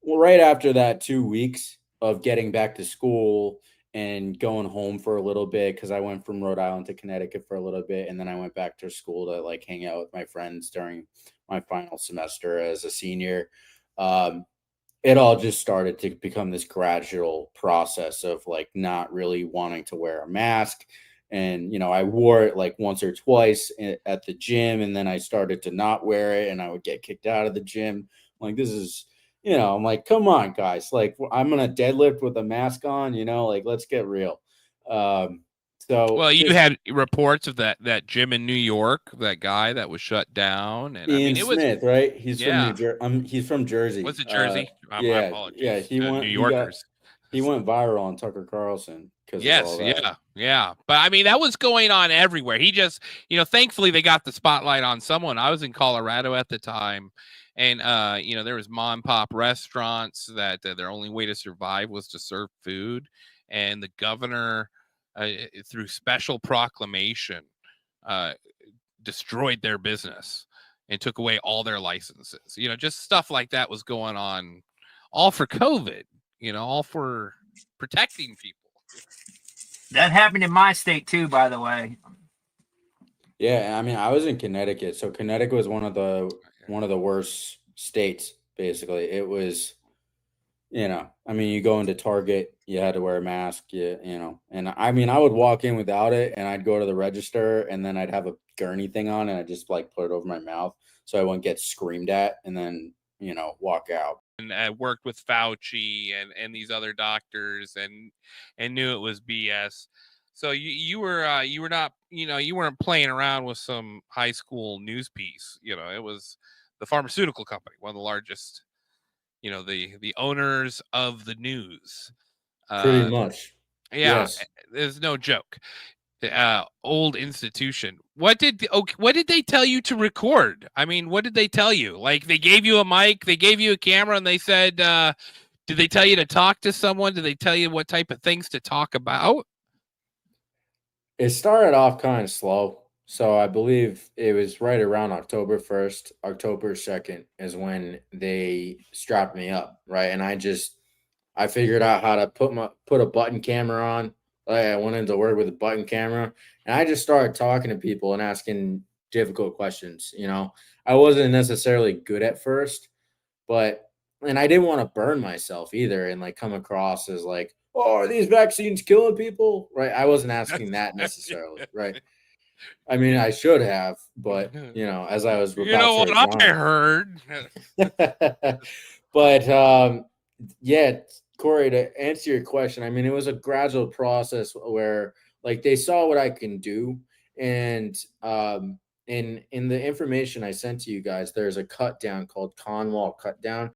Well, right after that 2 weeks of getting back to school and going home for a little bit, because I went from Rhode Island to Connecticut for a little bit, and then I went back to school to, like, hang out with my friends during my final semester as a senior. Um, it all just started to become this gradual process of, like, not really wanting to wear a mask, and, I wore it, like, once or twice at the gym, and then I started to not wear it, and I would get kicked out of the gym. Like, this is I'm like, "Come on, guys, like, I'm gonna deadlift with a mask on, like, let's get real." Um, so Well, you just had reports of that gym in New York, that guy that was shut down, and I Ian mean, it was Smith, right? He's from New yeah. Jersey. He's from Jersey. Was it Jersey? My Yeah, yeah, apologies, New he Yorkers. went viral on Tucker Carlson because of all Yes, that. yeah, yeah. But I mean, that was going on everywhere. He just, thankfully they got the spotlight on someone. I was in Colorado at the time, and there was mom and pop restaurants that their only way to survive was to serve food, and the governor, through special proclamation, uh, destroyed their business and took away all their licenses. Just stuff like that was going on, all for COVID. All for protecting people. That happened in my state too, by the way. Yeah, I mean, I was in Connecticut, so Connecticut was one of the worst states, basically. It was, I mean, you go into Target, you had to wear a mask, and I mean, I would walk in without it, and I'd go to the register, and then I'd have a gurney thing on, and I just like put it over my mouth so I wouldn't get screamed at, and then walk out. And I worked with Fauci and these other doctors and knew it was BS. So you were not, you weren't playing around with some high school news piece. It was the pharmaceutical company, one of the largest, the owners of the news. Pretty Uh, much, yeah, yes. there's no joke. Old institution. What did they tell you to record? I mean, what did they tell you? Like, they gave you a mic, they gave you a camera, and they said, did they tell you to talk to someone? Did they tell you what type of things to talk about? It started off kind of slow. So I believe it was right around October 1st, October 2nd is when they strapped me up, right? And I figured out how to put a button camera on. Like, I went into work with a button camera, and I just started talking to people and asking difficult questions, I wasn't necessarily good at first, but and I didn't want to burn myself either and like come across as like, "Oh, are these vaccines killing people?" Right? I wasn't asking that necessarily, right? I mean, I should have, but as I was You about know to what I resign. heard? But yeah, Corey, to answer your question, I mean, it was a gradual process where like they saw what I can do, and in the information I sent to you guys, there's a cut down called Conwall cut down